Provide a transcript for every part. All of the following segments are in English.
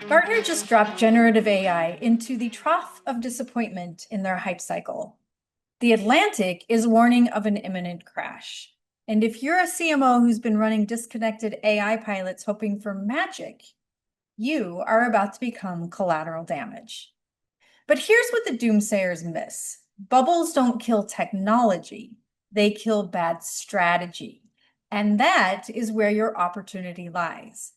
Gartner just dropped generative AI into the trough of disappointment in their hype cycle. The Atlantic is warning of an imminent crash. And if you're a CMO who's been running disconnected AI pilots hoping for magic, you are about to become collateral damage. But here's what the doomsayers miss. Bubbles don't kill technology, they kill bad strategy. And that is where your opportunity lies.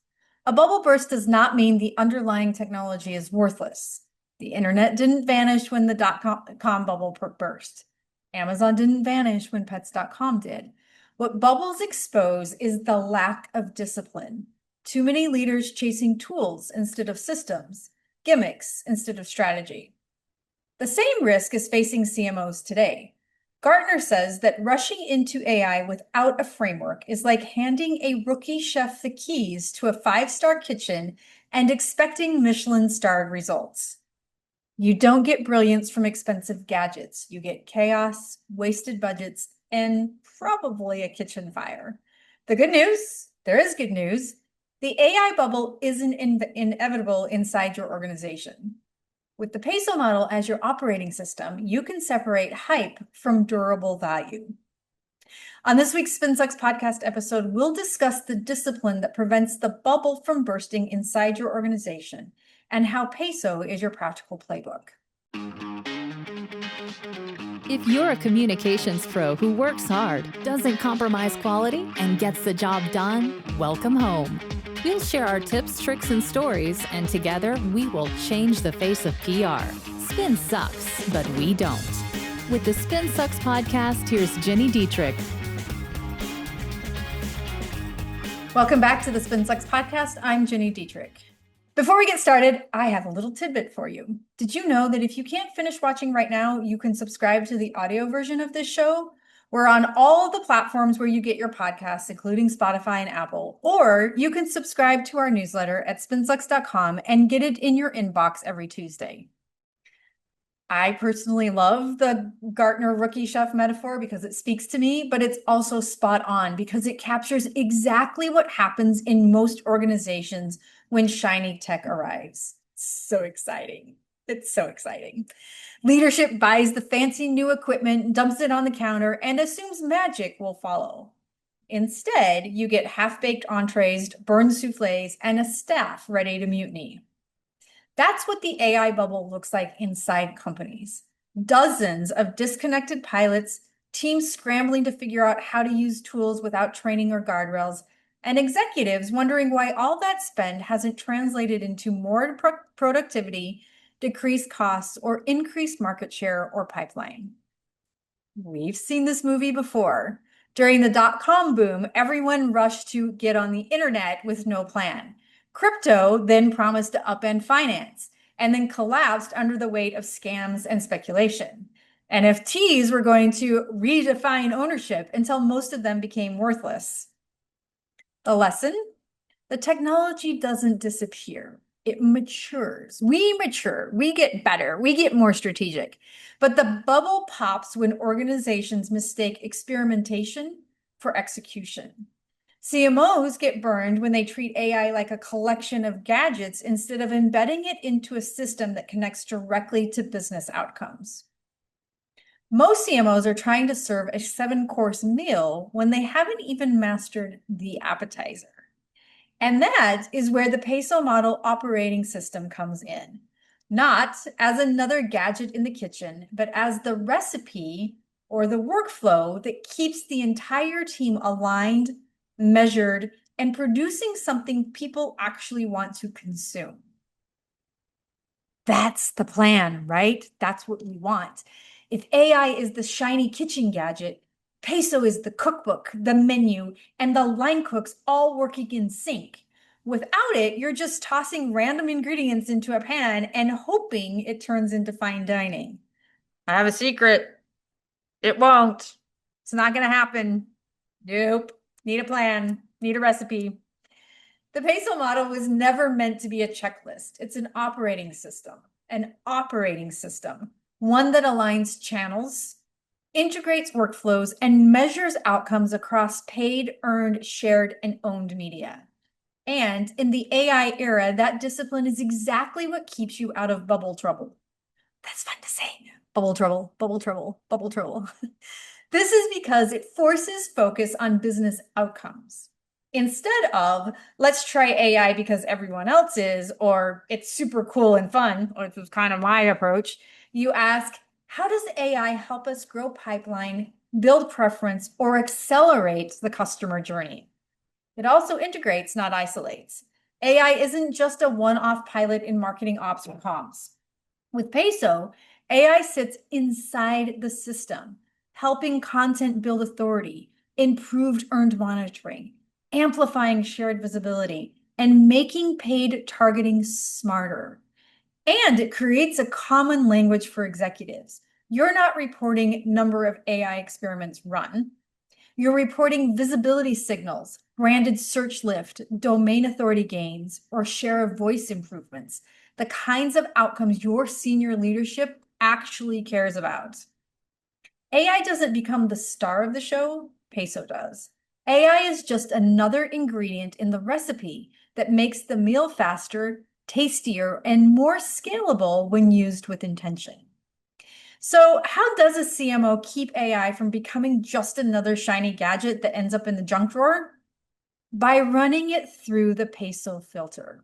A bubble burst does not mean the underlying technology is worthless. The internet didn't vanish when the dot-com bubble burst. Amazon didn't vanish when pets.com did. What bubbles expose is the lack of discipline. Too many leaders chasing tools instead of systems, gimmicks instead of strategy. The same risk is facing CMOs today. Gartner says that rushing into AI without a framework is like handing a rookie chef the keys to a 5-star kitchen and expecting Michelin-starred results. You don't get brilliance from expensive gadgets. You get chaos, wasted budgets, and probably a kitchen fire. The good news, there is good news. The AI bubble isn't inevitable inside your organization. With the PESO model as your operating system, you can separate hype from durable value. On this week's SpinSucks podcast episode, we'll discuss the discipline that prevents the bubble from bursting inside your organization and how PESO is your practical playbook. If you're a communications pro who works hard, doesn't compromise quality, and gets the job done, welcome home. We'll share our tips, tricks, and stories, and together we will change the face of PR. Spin sucks, but we don't. With the Spin Sucks podcast, here's Gini Dietrich. Welcome back to the Spin Sucks podcast. I'm Gini Dietrich. Before we get started, I have a little tidbit for you. Did you know that if you can't finish watching right now, you can subscribe to the audio version of this show? We're on all of the platforms where you get your podcasts, including Spotify and Apple, or you can subscribe to our newsletter at spinsucks.com and get it in your inbox every Tuesday. I personally love the Gartner rookie chef metaphor because it speaks to me, but it's also spot on because it captures exactly what happens in most organizations when shiny tech arrives. So exciting. It's so exciting. Leadership buys the fancy new equipment, dumps it on the counter, and assumes magic will follow. Instead, you get half-baked entrees, burned soufflés, and a staff ready to mutiny. That's what the AI bubble looks like inside companies. Dozens of disconnected pilots, teams scrambling to figure out how to use tools without training or guardrails, and executives wondering why all that spend hasn't translated into more productivity, decreased costs, or increased market share or pipeline. We've seen this movie before. During the dot-com boom, everyone rushed to get on the internet with no plan. Crypto then promised to upend finance and then collapsed under the weight of scams and speculation. NFTs were going to redefine ownership until most of them became worthless. The lesson? The technology doesn't disappear. It matures. We mature. We get better. We get more strategic. But the bubble pops when organizations mistake experimentation for execution. CMOs get burned when they treat AI like a collection of gadgets instead of embedding it into a system that connects directly to business outcomes. Most CMOs are trying to serve a 7-course meal when they haven't even mastered the appetizer. And that is where the PESO model operating system comes in. Not as another gadget in the kitchen, but as the recipe or the workflow that keeps the entire team aligned, measured, and producing something people actually want to consume. That's the plan, right? That's what we want. If AI is the shiny kitchen gadget, PESO is the cookbook, the menu, and the line cooks all working in sync. Without it, you're just tossing random ingredients into a pan and hoping it turns into fine dining. I have a secret. It won't. It's not going to happen. Nope. Need a plan. Need a recipe. The PESO model was never meant to be a checklist. It's an operating system. One that aligns channels, integrates workflows, and measures outcomes across paid, earned, shared, and owned media. And in the AI era, that discipline is exactly what keeps you out of bubble trouble. That's fun to say. Bubble trouble, bubble trouble, bubble trouble. This is because it forces focus on business outcomes. Instead of, let's try AI because everyone else is, or it's super cool and fun, which was kind of my approach, you ask, how does AI help us grow pipeline, build preference, or accelerate the customer journey? It also integrates, not isolates. AI isn't just a one-off pilot in marketing ops or comms. With PESO, AI sits inside the system, helping content build authority, improved earned monitoring, amplifying shared visibility, and making paid targeting smarter. And it creates a common language for executives. You're not reporting number of AI experiments run. You're reporting visibility signals, branded search lift, domain authority gains, or share of voice improvements, the kinds of outcomes your senior leadership actually cares about. AI doesn't become the star of the show, PESO does. AI is just another ingredient in the recipe that makes the meal faster, tastier, and more scalable when used with intention. So how does a CMO keep AI from becoming just another shiny gadget that ends up in the junk drawer? By running it through the PESO filter.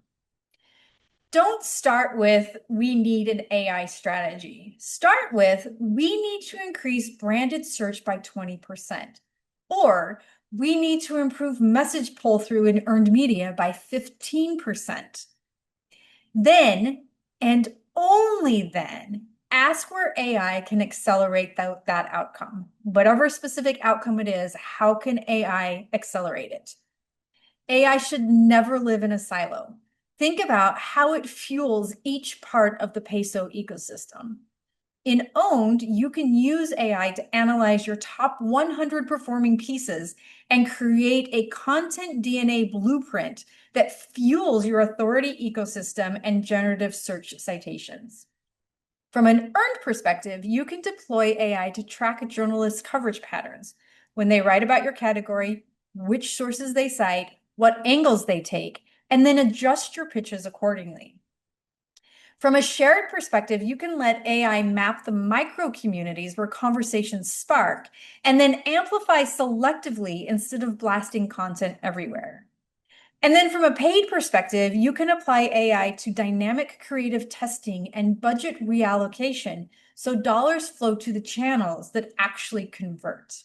Don't start with, we need an AI strategy. Start with, we need to increase branded search by 20%. Or, we need to improve message pull-through in earned media by 15%. Then, and only then, ask where AI can accelerate that outcome. Whatever specific outcome it is, how can AI accelerate it? AI should never live in a silo. Think about how it fuels each part of the PESO ecosystem. In Owned, you can use AI to analyze your top 100 performing pieces and create a content DNA blueprint that fuels your authority ecosystem and generative search citations. From an earned perspective, you can deploy AI to track journalists' coverage patterns, when they write about your category, which sources they cite, what angles they take, and then adjust your pitches accordingly. From a shared perspective, you can let AI map the micro communities where conversations spark and then amplify selectively instead of blasting content everywhere. And then from a paid perspective, you can apply AI to dynamic creative testing and budget reallocation so dollars flow to the channels that actually convert.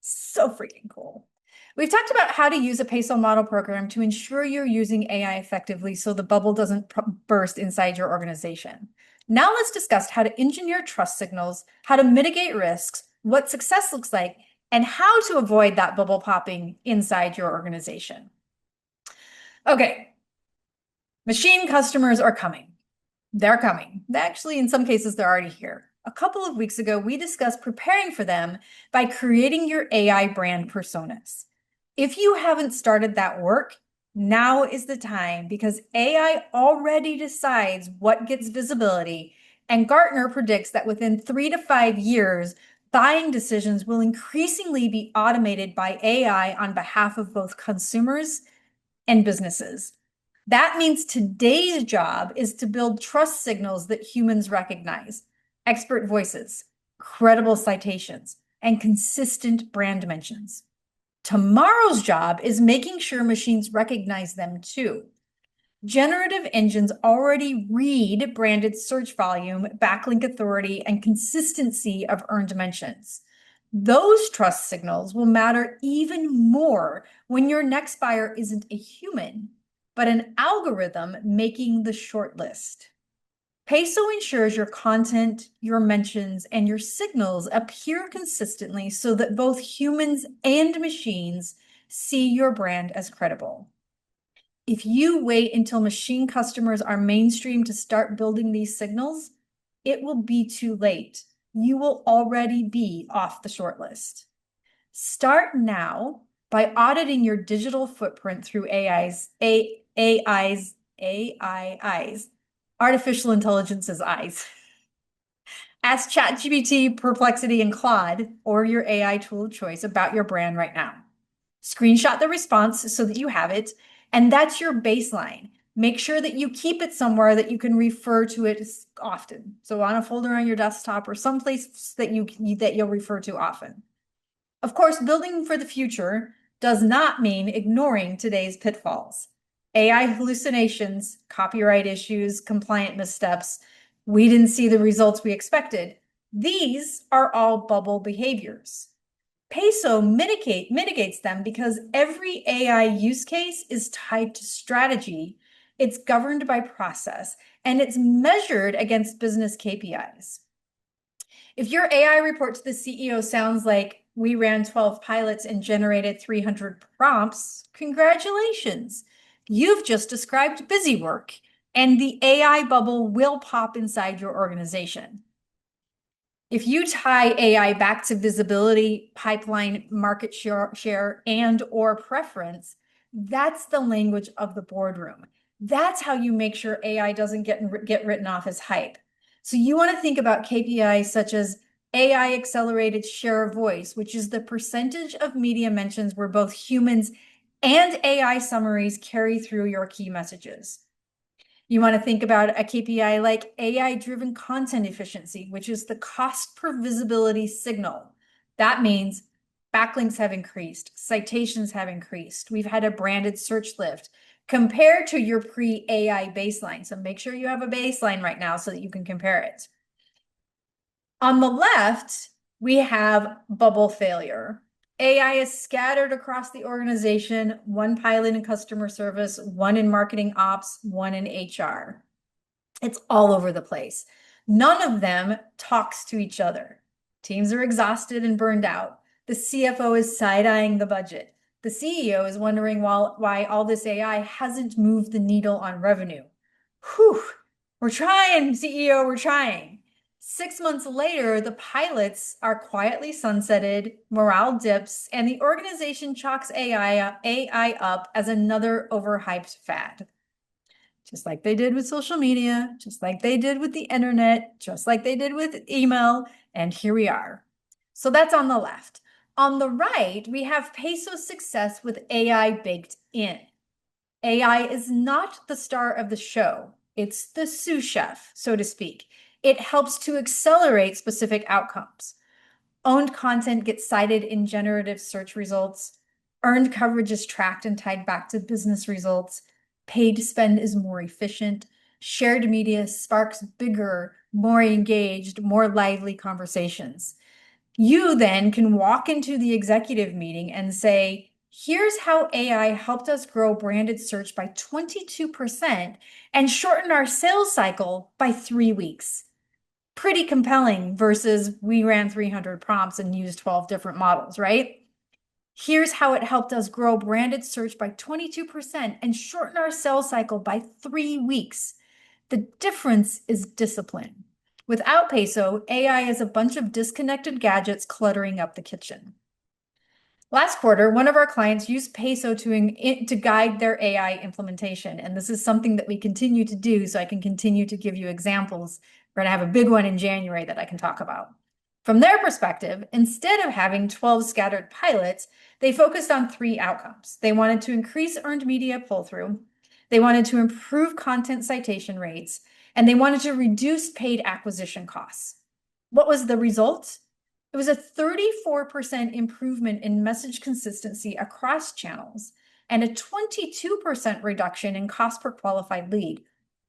So freaking cool. We've talked about how to use a PESO model program to ensure you're using AI effectively so the bubble doesn't burst inside your organization. Now let's discuss how to engineer trust signals, how to mitigate risks, what success looks like, and how to avoid that bubble popping inside your organization. Okay, machine customers are coming. They're coming. Actually, in some cases, they're already here. A couple of weeks ago, we discussed preparing for them by creating your AI brand personas. If you haven't started that work, now is the time because AI already decides what gets visibility, and Gartner predicts that within 3 to 5 years, buying decisions will increasingly be automated by AI on behalf of both consumers and businesses. That means today's job is to build trust signals that humans recognize, expert voices, credible citations, and consistent brand mentions. Tomorrow's job is making sure machines recognize them too. Generative engines already read branded search volume, backlink authority, and consistency of earned mentions. Those trust signals will matter even more when your next buyer isn't a human, but an algorithm making the shortlist. PESO ensures your content, your mentions, and your signals appear consistently so that both humans and machines see your brand as credible. If you wait until machine customers are mainstream to start building these signals, it will be too late. You will already be off the shortlist. Start now by auditing your digital footprint through artificial intelligence's eyes. Ask ChatGPT, Perplexity, and Claude, or your AI tool of choice about your brand right now. Screenshot the response so that you have it, and that's your baseline. Make sure that you keep it somewhere that you can refer to it often. So on a folder on your desktop or someplace that you'll refer to often. Of course, building for the future does not mean ignoring today's pitfalls. AI hallucinations, copyright issues, compliant missteps. We didn't see the results we expected. These are all bubble behaviors. PESO mitigates them because every AI use case is tied to strategy, it's governed by process, and it's measured against business KPIs. If your AI report to the CEO sounds like we ran 12 pilots and generated 300 prompts, congratulations. You've just described busy work, and the AI bubble will pop inside your organization. If you tie AI back to visibility, pipeline, market share, and or preference, that's the language of the boardroom. That's how you make sure AI doesn't get written off as hype. So you want to think about KPIs such as AI accelerated share of voice, which is the percentage of media mentions where both humans and AI summaries carry through your key messages. You want to think about a KPI like AI-driven content efficiency, which is the cost per visibility signal. That means backlinks have increased, citations have increased. We've had a branded search lift compared to your pre-AI baseline. So make sure you have a baseline right now so that you can compare it. On the left, we have bubble failure. AI is scattered across the organization, one pilot in customer service, one in marketing ops, one in HR. It's all over the place. None of them talks to each other. Teams are exhausted and burned out. The CFO is side-eyeing the budget. The CEO is wondering why all this AI hasn't moved the needle on revenue. Whew, we're trying, CEO, we're trying. 6 months later, the pilots are quietly sunsetted, morale dips, and the organization chalks AI up as another overhyped fad. Just like they did with social media, just like they did with the internet, just like they did with email, and here we are. So that's on the left. On the right, we have PESO's success with AI baked in. AI is not the star of the show. It's the sous chef, so to speak. It helps to accelerate specific outcomes. Owned content gets cited in generative search results. Earned coverage is tracked and tied back to business results. Paid spend is more efficient. Shared media sparks bigger, more engaged, more lively conversations. You then can walk into the executive meeting and say, here's how AI helped us grow branded search by 22% and shorten our sales cycle by 3 weeks. Pretty compelling versus we ran 300 prompts and used 12 different models, right? Here's how it helped us grow branded search by 22% and shorten our sales cycle by 3 weeks. The difference is discipline. Without PESO, AI is a bunch of disconnected gadgets cluttering up the kitchen. Last quarter, one of our clients used PESO to guide their AI implementation, and this is something that we continue to do, so I can continue to give you examples. We're going to have a big one in January that I can talk about. From their perspective, instead of having 12 scattered pilots, they focused on 3 outcomes. They wanted to increase earned media pull-through, they wanted to improve content citation rates, and they wanted to reduce paid acquisition costs. What was the result? It was a 34% improvement in message consistency across channels and a 22% reduction in cost per qualified lead,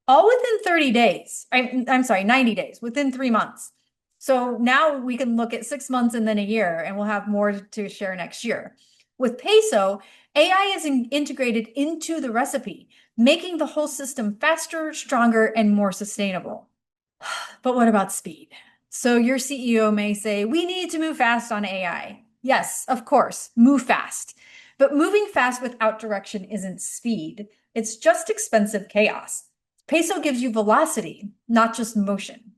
all within 30 days. I'm sorry, 90 days, within 3 months. So now we can look at 6 months and then a year, and we'll have more to share next year. With PESO, AI is integrated into the recipe, making the whole system faster, stronger, and more sustainable. But what about speed? So your CEO may say, we need to move fast on AI. Yes, of course, move fast. But moving fast without direction isn't speed. It's just expensive chaos. PESO gives you velocity, not just motion.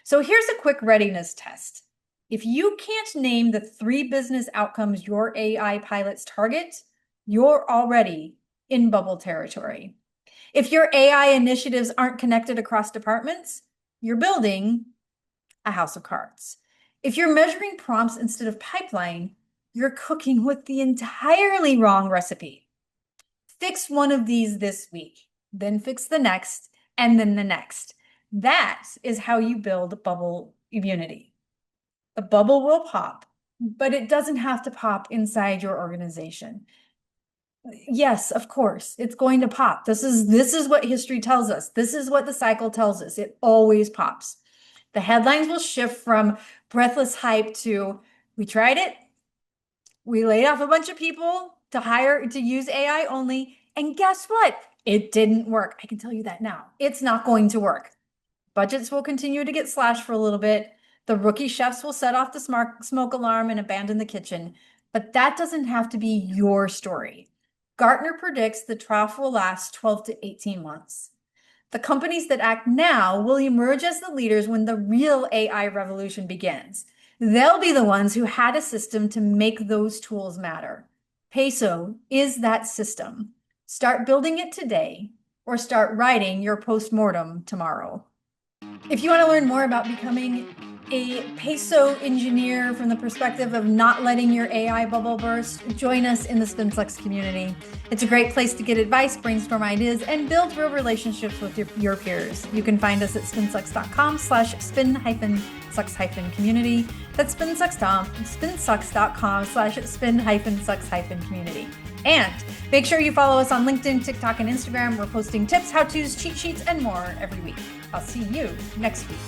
So here's a quick readiness test. If you can't name the 3 business outcomes your AI pilots target, you're already in bubble territory. If your AI initiatives aren't connected across departments, you're building a house of cards. If you're measuring prompts instead of pipeline, you're cooking with the entirely wrong recipe. Fix one of these this week, then fix the next, and then the next. That is how you build bubble immunity. The bubble will pop, but it doesn't have to pop inside your organization. Yes, of course, it's going to pop. This is what history tells us. This is what the cycle tells us. It always pops. The headlines will shift from breathless hype to, we tried it, we laid off a bunch of people to use AI only, and guess what? It didn't work. I can tell you that now. It's not going to work. Budgets will continue to get slashed for a little bit. The rookie chefs will set off the smoke alarm and abandon the kitchen, but that doesn't have to be your story. Gartner predicts the trough will last 12 to 18 months. The companies that act now will emerge as the leaders when the real AI revolution begins. They'll be the ones who had a system to make those tools matter. PESO is that system. Start building it today or start writing your postmortem tomorrow. If you want to learn more about becoming a PESO engineer from the perspective of not letting your AI bubble burst, join us in the SpinSucks community. It's a great place to get advice, brainstorm ideas, and build real relationships with your peers. You can find us at spinsucks.com/spin-sucks-community. That's spinsucks.com/spin-sucks-community. And make sure you follow us on LinkedIn, TikTok, and Instagram. We're posting tips, how-tos, cheat sheets, and more every week. I'll see you next week.